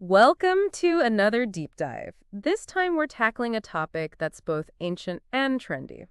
Welcome to another deep dive. This time we're tackling a topic that's both ancient and trendy,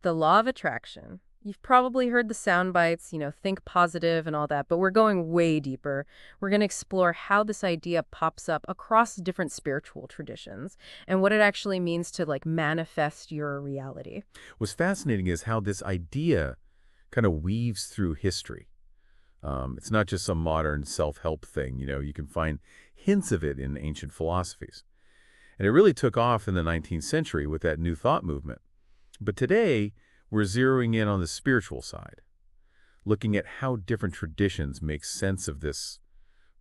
the law of attraction. You've probably heard the sound bites, think positive and all that, but we're going way deeper. We're going to explore how this idea pops up across different spiritual traditions and what it actually means to manifest your reality. What's fascinating is how this idea kind of weaves through history. It's not just some modern self-help thing. You can find hints of it in ancient philosophies. And it really took off in the 19th century with that New Thought movement. But today, we're zeroing in on the spiritual side, looking at how different traditions make sense of this,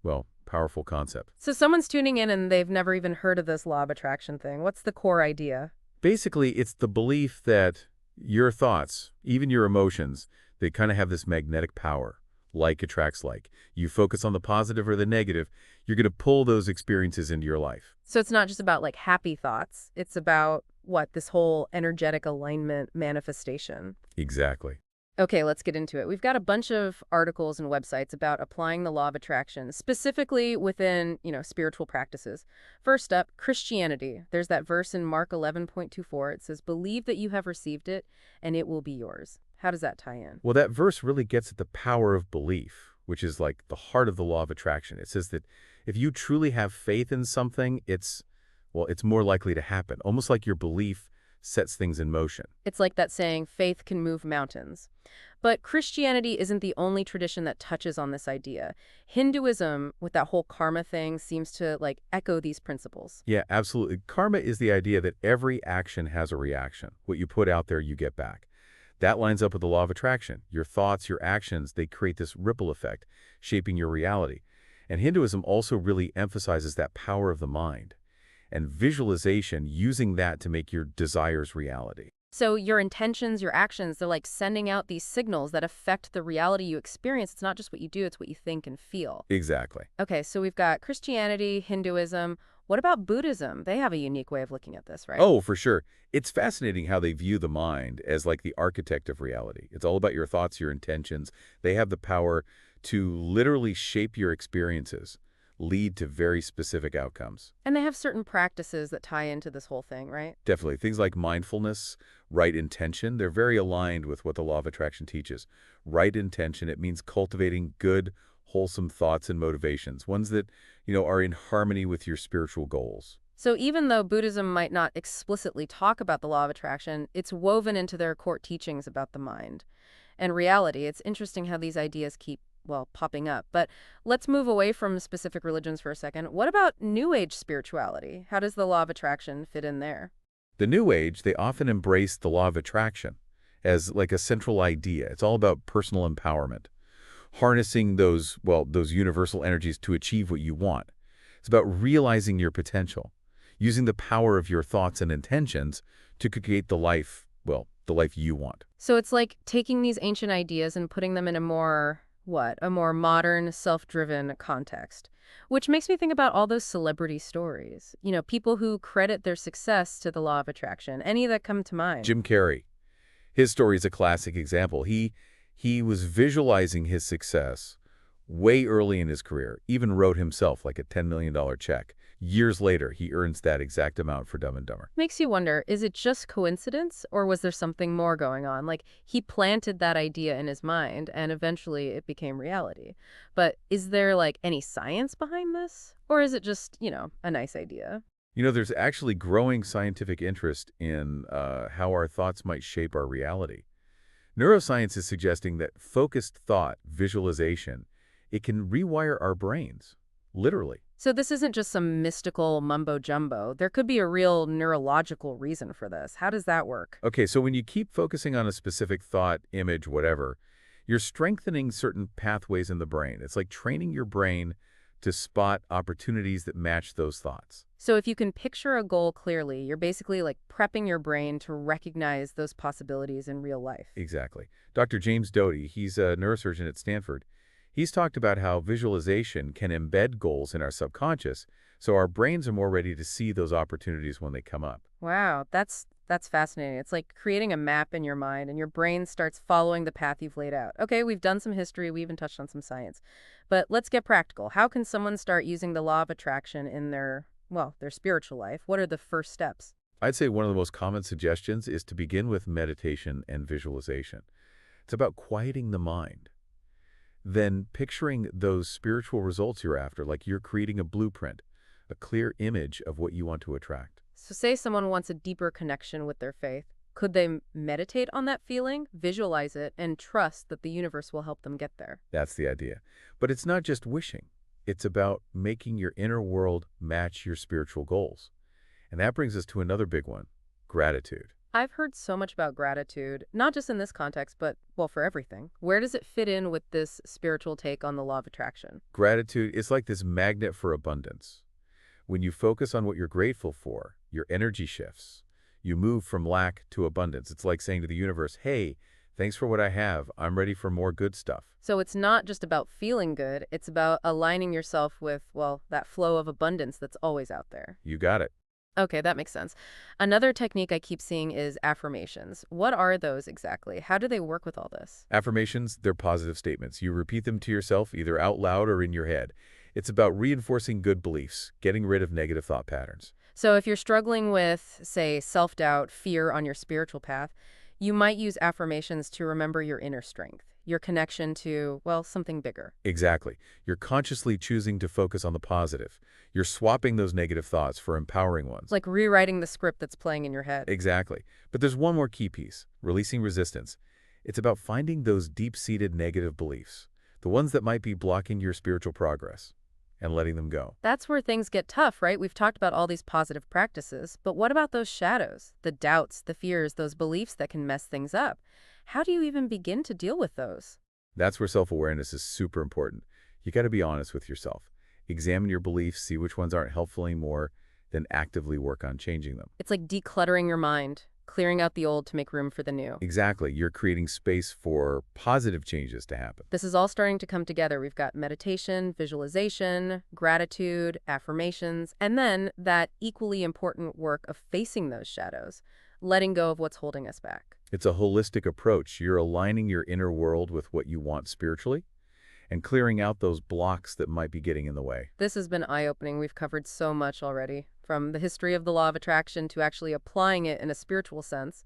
well, powerful concept. So someone's tuning in and they've never even heard of this law of attraction thing. What's the core idea? Basically, it's the belief that your thoughts, even your emotions, they kind of have this magnetic power. Like attracts like. You focus on the positive or the negative, you're going to pull those experiences into your life. So it's not just about happy thoughts. It's about what? This whole energetic alignment manifestation. Exactly. Okay, let's get into it. We've got a bunch of articles and websites about applying the law of attraction, specifically within, spiritual practices. First up, Christianity. There's that verse in Mark 11:24. It says, "Believe that you have received it, and it will be yours." How does that tie in? Well, that verse really gets at the power of belief, which is like the heart of the law of attraction. It says that if you truly have faith in something, it's more likely to happen, almost like your belief sets things in motion. It's like that saying, faith can move mountains. But Christianity isn't the only tradition that touches on this idea. Hinduism, with that whole karma thing, seems to echo these principles. Yeah, absolutely. Karma is the idea that every action has a reaction. What you put out there, you get back. That lines up with the law of attraction. Your thoughts, your actions, they create this ripple effect, shaping your reality. And Hinduism also really emphasizes that power of the mind and visualization, using that to make your desires reality. So your intentions, your actions, they're like sending out these signals that affect the reality you experience. It's not just what you do, it's what you think and feel. Exactly. Okay, so we've got Christianity, Hinduism. What about Buddhism? They have a unique way of looking at this, right? Oh, for sure. It's fascinating how they view the mind as like the architect of reality. It's all about your thoughts, your intentions. They have the power to literally shape your experiences, lead to very specific outcomes. And they have certain practices that tie into this whole thing, right? Definitely. Things like mindfulness, right intention, they're very aligned with what the law of attraction teaches. Right intention, it means cultivating good, wholesome thoughts and motivations, ones that, are in harmony with your spiritual goals. So even though Buddhism might not explicitly talk about the law of attraction, it's woven into their core teachings about the mind and reality. It's interesting how these ideas keep, popping up. But let's move away from specific religions for a second. What about New Age spirituality? How does the law of attraction fit in there? The New Age, they often embrace the law of attraction as like a central idea. It's all about personal empowerment, harnessing those universal energies to achieve what you want. It's about realizing your potential, using the power of your thoughts and intentions to create the life you want. So it's like taking these ancient ideas and putting them in a more modern, self-driven context. Which makes me think about all those celebrity stories. People who credit their success to the law of attraction. Any that come to mind? Jim Carrey, his story is a classic example. He was visualizing his success way early in his career, even wrote himself like a $10 million check. Years later, he earns that exact amount for Dumb and Dumber. Makes you wonder, is it just coincidence or was there something more going on? Like he planted that idea in his mind and eventually it became reality. But is there any science behind this? Or is it just, a nice idea? There's actually growing scientific interest in how our thoughts might shape our reality. Neuroscience is suggesting that focused thought, visualization, it can rewire our brains, literally. So this isn't just some mystical mumbo jumbo. There could be a real neurological reason for this. How does that work? Okay, so when you keep focusing on a specific thought, image, whatever, you're strengthening certain pathways in the brain. It's like training your brain to spot opportunities that match those thoughts. So if you can picture a goal clearly, you're basically prepping your brain to recognize those possibilities in real life. Exactly. Dr. James Doty, he's a neurosurgeon at Stanford. He's talked about how visualization can embed goals in our subconscious So our brains are more ready to see those opportunities when they come up. Wow, that's fascinating. It's like creating a map in your mind and your brain starts following the path you've laid out. Okay, we've done some history, we even touched on some science. But let's get practical. How can someone start using the law of attraction in their spiritual life? What are the first steps? I'd say one of the most common suggestions is to begin with meditation and visualization. It's about quieting the mind. Then picturing those spiritual results you're after, like you're creating a blueprint, a clear image of what you want to attract. So say someone wants a deeper connection with their faith. Could they meditate on that feeling, visualize it, and trust that the universe will help them get there? That's the idea. But it's not just wishing. It's about making your inner world match your spiritual goals. And that brings us to another big one, gratitude. I've heard so much about gratitude, not just in this context, but, well, for everything. Where does it fit in with this spiritual take on the law of attraction? Gratitude is like this magnet for abundance. When you focus on what you're grateful for, your energy shifts. You move from lack to abundance. It's like saying to the universe, hey, thanks for what I have. I'm ready for more good stuff. So it's not just about feeling good, it's about aligning yourself with, well, that flow of abundance that's always out there. You got it. Okay, that makes sense. Another technique I keep seeing is affirmations. What are those exactly? How do they work with all this? Affirmations, they're positive statements. You repeat them to yourself either out loud or in your head. It's about reinforcing good beliefs, getting rid of negative thought patterns. So if you're struggling with, say, self-doubt, fear on your spiritual path, you might use affirmations to remember your inner strength, your connection to, well, something bigger. Exactly. You're consciously choosing to focus on the positive. You're swapping those negative thoughts for empowering ones. Like rewriting the script that's playing in your head. Exactly. But there's one more key piece, releasing resistance. It's about finding those deep-seated negative beliefs, the ones that might be blocking your spiritual progress, and letting them go. That's where things get tough, right? We've talked about all these positive practices, but what about those shadows, the doubts, the fears, those beliefs that can mess things up? How do you even begin to deal with those? That's where self-awareness is super important. You got to be honest with yourself. Examine your beliefs, see which ones aren't helpful anymore, then actively work on changing them. It's like decluttering your mind, clearing out the old to make room for the new. Exactly. You're creating space for positive changes to happen. This is all starting to come together. We've got meditation, visualization, gratitude, affirmations, and then that equally important work of facing those shadows, letting go of what's holding us back. It's a holistic approach. You're aligning your inner world with what you want spiritually and clearing out those blocks that might be getting in the way. This has been eye-opening. We've covered so much already, from the history of the law of attraction to actually applying it in a spiritual sense,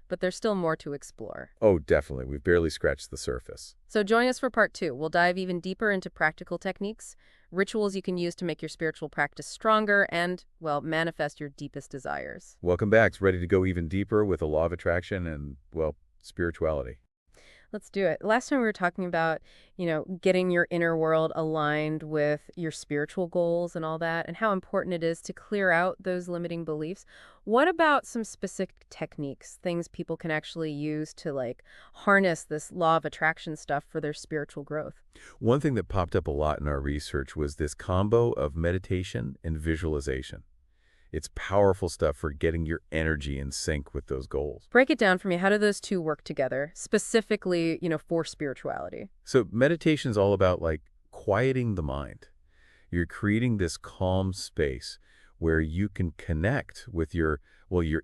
but there's still more to explore. Oh, definitely. We've barely scratched the surface. So join us for part 2. We'll dive even deeper into practical techniques, rituals you can use to make your spiritual practice stronger and, well, manifest your deepest desires. Welcome back. Ready to go even deeper with the law of attraction and, well, spirituality. Let's do it. Last time we were talking about, getting your inner world aligned with your spiritual goals and all that, and how important it is to clear out those limiting beliefs. What about some specific techniques, things people can actually use to, harness this law of attraction stuff for their spiritual growth? One thing that popped up a lot in our research was this combo of meditation and visualization. It's powerful stuff for getting your energy in sync with those goals. Break it down for me. How do those two work together, specifically, for spirituality? So meditation is all about quieting the mind. You're creating this calm space where you can connect with your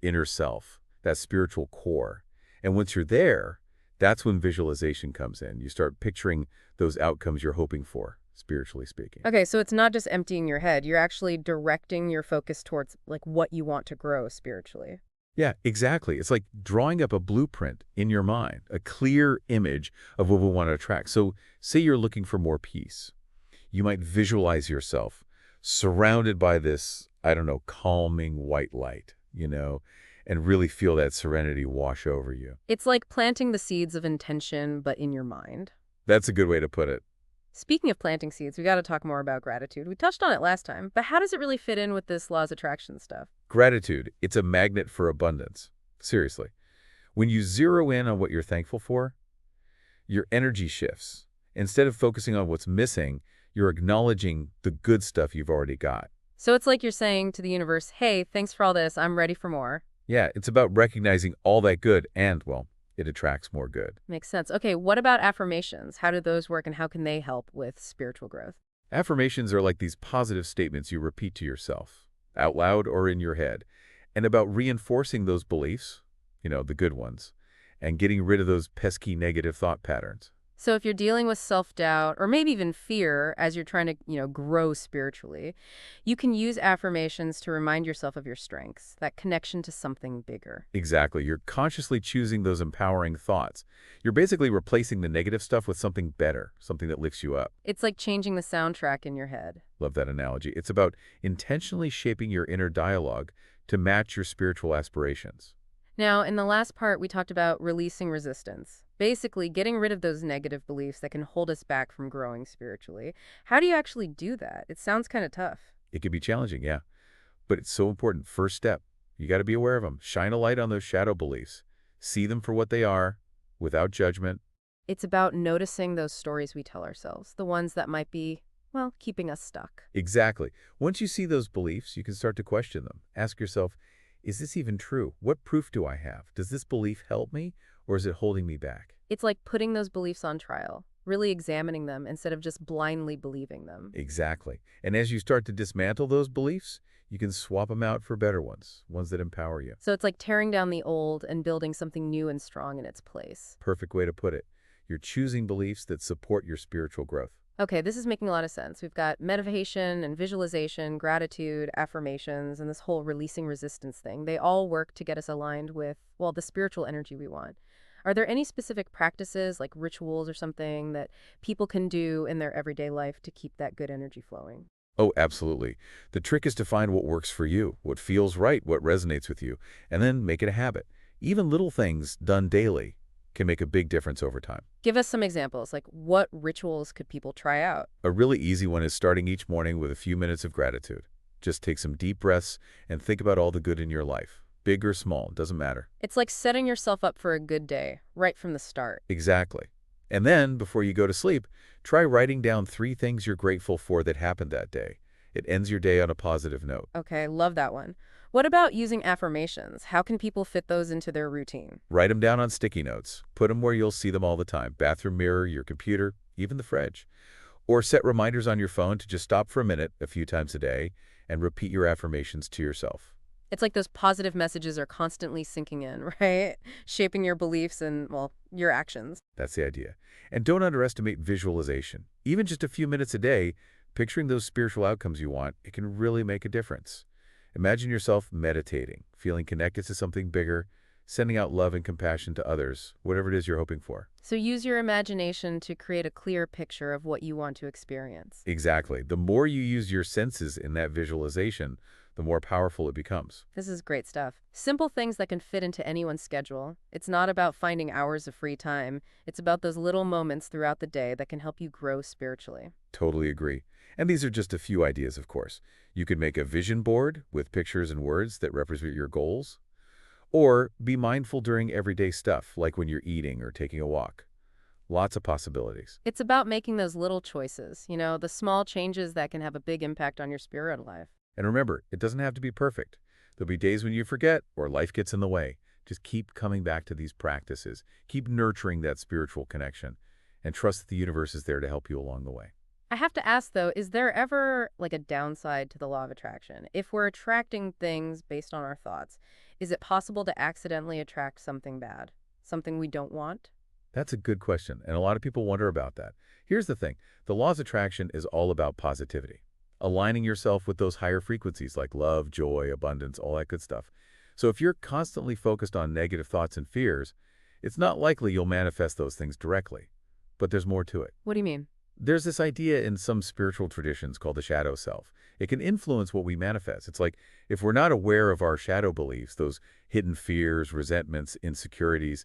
inner self, that spiritual core. And once you're there, that's when visualization comes in. You start picturing those outcomes you're hoping for, spiritually speaking. Okay, so it's not just emptying your head. You're actually directing your focus towards what you want to grow spiritually. Yeah, exactly. It's like drawing up a blueprint in your mind, a clear image of what we want to attract. So say you're looking for more peace. You might visualize yourself surrounded by this, I don't know, calming white light, and really feel that serenity wash over you. It's like planting the seeds of intention, but in your mind. That's a good way to put it. Speaking of planting seeds, we got to talk more about gratitude. We touched on it last time, but how does it really fit in with this laws of attraction stuff? Gratitude, it's a magnet for abundance. Seriously. When you zero in on what you're thankful for, your energy shifts. Instead of focusing on what's missing, you're acknowledging the good stuff you've already got. So it's like you're saying to the universe, hey, thanks for all this. I'm ready for more. Yeah, it's about recognizing all that good and, well, it attracts more good. Makes sense. Okay, what about affirmations? How do those work and how can they help with spiritual growth? Affirmations are like these positive statements you repeat to yourself, out loud or in your head, and about reinforcing those beliefs, the good ones, and getting rid of those pesky negative thought patterns. So if you're dealing with self-doubt or maybe even fear as you're trying to, grow spiritually, you can use affirmations to remind yourself of your strengths, that connection to something bigger. Exactly. You're consciously choosing those empowering thoughts. You're basically replacing the negative stuff with something better, something that lifts you up. It's like changing the soundtrack in your head. Love that analogy. It's about intentionally shaping your inner dialogue to match your spiritual aspirations. Now, in the last part, we talked about releasing resistance, basically getting rid of those negative beliefs that can hold us back from growing spiritually. How do you actually do that? It sounds kind of tough. It can be challenging, yeah, but it's so important. First step, you got to be aware of them. Shine a light on those shadow beliefs. See them for what they are, without judgment. It's about noticing those stories we tell ourselves, the ones that might be, well, keeping us stuck. Exactly. Once you see those beliefs, you can start to question them. Ask yourself, is this even true? What proof do I have? Does this belief help me, or is it holding me back? It's like putting those beliefs on trial, really examining them instead of just blindly believing them. Exactly. And as you start to dismantle those beliefs, you can swap them out for better ones, ones that empower you. So it's like tearing down the old and building something new and strong in its place. Perfect way to put it. You're choosing beliefs that support your spiritual growth. Okay, this is making a lot of sense. We've got meditation and visualization, gratitude, affirmations, and this whole releasing resistance thing. They all work to get us aligned with, well, the spiritual energy we want. Are there any specific practices, like rituals or something, that people can do in their everyday life to keep that good energy flowing? Oh, absolutely. The trick is to find what works for you, what feels right, what resonates with you, and then make it a habit. Even little things done daily can make a big difference over time. Give us some examples, like what rituals could people try out? A really easy one is starting each morning with a few minutes of gratitude. Just take some deep breaths and think about all the good in your life. Big or small, doesn't matter. It's like setting yourself up for a good day, right from the start. Exactly. And then, before you go to sleep, try writing down 3 things you're grateful for that happened that day. It ends your day on a positive note. Okay, love that one. What about using affirmations? How can people fit those into their routine? Write them down on sticky notes. Put them where you'll see them all the time. Bathroom mirror, your computer, even the fridge. Or set reminders on your phone to just stop for a minute a few times a day and repeat your affirmations to yourself. It's like those positive messages are constantly sinking in, right? Shaping your beliefs and, well, your actions. That's the idea. And don't underestimate visualization. Even just a few minutes a day, picturing those spiritual outcomes you want, it can really make a difference. Imagine yourself meditating, feeling connected to something bigger, sending out love and compassion to others, whatever it is you're hoping for. So use your imagination to create a clear picture of what you want to experience. Exactly. The more you use your senses in that visualization, the more powerful it becomes. This is great stuff. Simple things that can fit into anyone's schedule. It's not about finding hours of free time. It's about those little moments throughout the day that can help you grow spiritually. Totally agree. And these are just a few ideas, of course. You could make a vision board with pictures and words that represent your goals. Or be mindful during everyday stuff, like when you're eating or taking a walk. Lots of possibilities. It's about making those little choices, the small changes that can have a big impact on your spiritual life. And remember, it doesn't have to be perfect. There'll be days when you forget or life gets in the way. Just keep coming back to these practices. Keep nurturing that spiritual connection. And trust that the universe is there to help you along the way. I have to ask, though, is there ever like a downside to the law of attraction? If we're attracting things based on our thoughts, is it possible to accidentally attract something bad, something we don't want? That's a good question, and a lot of people wonder about that. Here's the thing. The law of attraction is all about positivity. Aligning yourself with those higher frequencies like love, joy, abundance, all that good stuff. So if you're constantly focused on negative thoughts and fears, it's not likely you'll manifest those things directly. But there's more to it. What do you mean? There's this idea in some spiritual traditions called the shadow self. It can influence what we manifest. It's like if we're not aware of our shadow beliefs, those hidden fears, resentments, insecurities,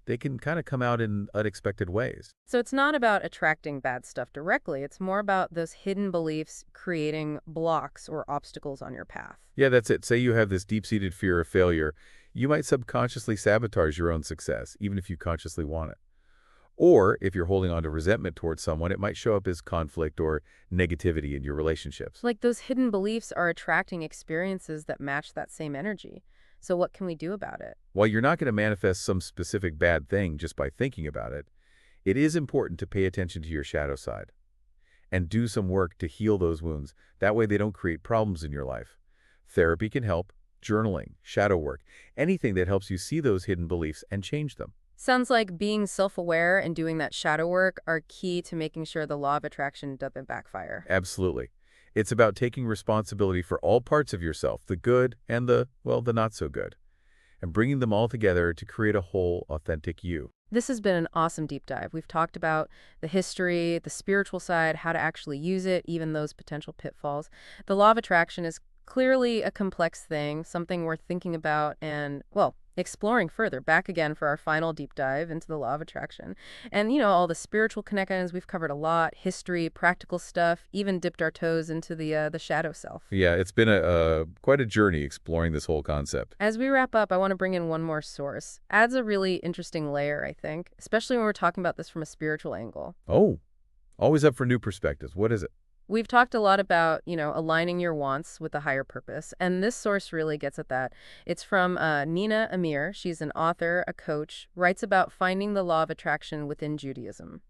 they can kind of come out in unexpected ways. So it's not about attracting bad stuff directly. It's more about those hidden beliefs creating blocks or obstacles on your path. Yeah, that's it. Say you have this deep-seated fear of failure. You might subconsciously sabotage your own success, even if you consciously want it. Or if you're holding on to resentment towards someone, it might show up as conflict or negativity in your relationships. Like those hidden beliefs are attracting experiences that match that same energy. So what can we do about it? While you're not going to manifest some specific bad thing just by thinking about it, it is important to pay attention to your shadow side. and do some work to heal those wounds. That way they don't create problems in your life. Therapy can help, journaling, shadow work, anything that helps you see those hidden beliefs and change them. Sounds like being self-aware and doing that shadow work are key to making sure the law of attraction doesn't backfire. Absolutely. It's about taking responsibility for all parts of yourself, the good and the not so good, and bringing them all together to create a whole, authentic you. This has been an awesome deep dive. We've talked about the history, the spiritual side, how to actually use it, even those potential pitfalls. The law of attraction is clearly a complex thing, something worth thinking about and, well, exploring further. Back again for our final deep dive into the law of attraction. And, all the spiritual connections, we've covered a lot, history, practical stuff, even dipped our toes into the shadow self. Yeah, it's been quite a journey exploring this whole concept. As we wrap up, I want to bring in one more source. Adds a really interesting layer, I think, especially when we're talking about this from a spiritual angle. Oh, always up for new perspectives. What is it? We've talked a lot about, aligning your wants with a higher purpose, and this source really gets at that. It's from Nina Amir. She's an author, a coach, writes about finding the law of attraction within Judaism.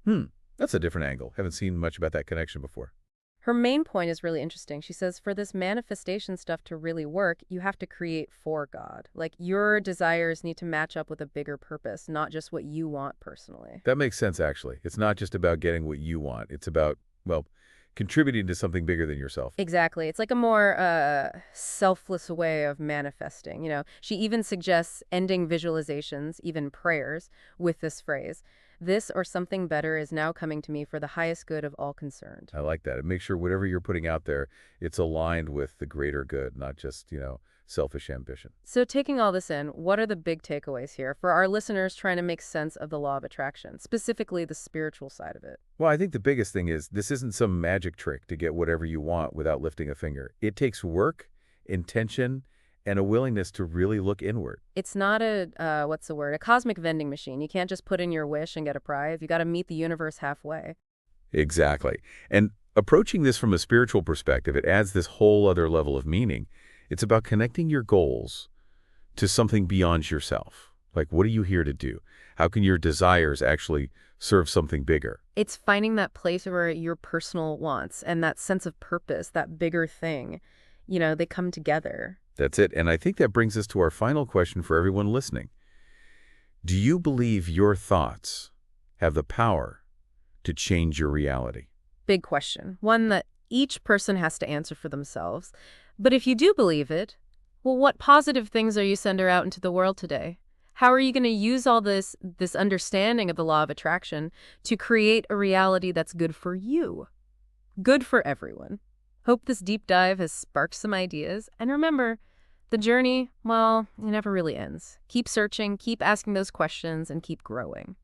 That's a different angle. Haven't seen much about that connection before. Her main point is really interesting. She says for this manifestation stuff to really work, you have to create for God. Like your desires need to match up with a bigger purpose, not just what you want personally. That makes sense, actually. It's not just about getting what you want. It's about, well, contributing to something bigger than yourself. Exactly. It's like a more selfless way of manifesting. She even suggests ending visualizations, even prayers, with this phrase. This or something better is now coming to me for the highest good of all concerned. I like that. It makes sure whatever you're putting out there, it's aligned with the greater good, not just, selfish ambition. So taking all this in, what are the big takeaways here for our listeners trying to make sense of the law of attraction, specifically the spiritual side of it? Well, I think the biggest thing is this isn't some magic trick to get whatever you want without lifting a finger. It takes work, intention, and a willingness to really look inward. It's not a cosmic vending machine. You can't just put in your wish and get a prize. You got to meet the universe halfway. Exactly. And approaching this from a spiritual perspective, it adds this whole other level of meaning. It's about connecting your goals to something beyond yourself. Like, what are you here to do? How can your desires actually serve something bigger? It's finding that place where your personal wants and that sense of purpose, that bigger thing, they come together. That's it. And I think that brings us to our final question for everyone listening. Do you believe your thoughts have the power to change your reality? Big question. One that each person has to answer for themselves. But if you do believe it, well, what positive things are you sending out into the world today? How are you going to use all this understanding of the law of attraction to create a reality that's good for you? Good for everyone. Hope this deep dive has sparked some ideas. And remember, the journey, well, it never really ends. Keep searching, keep asking those questions, and keep growing.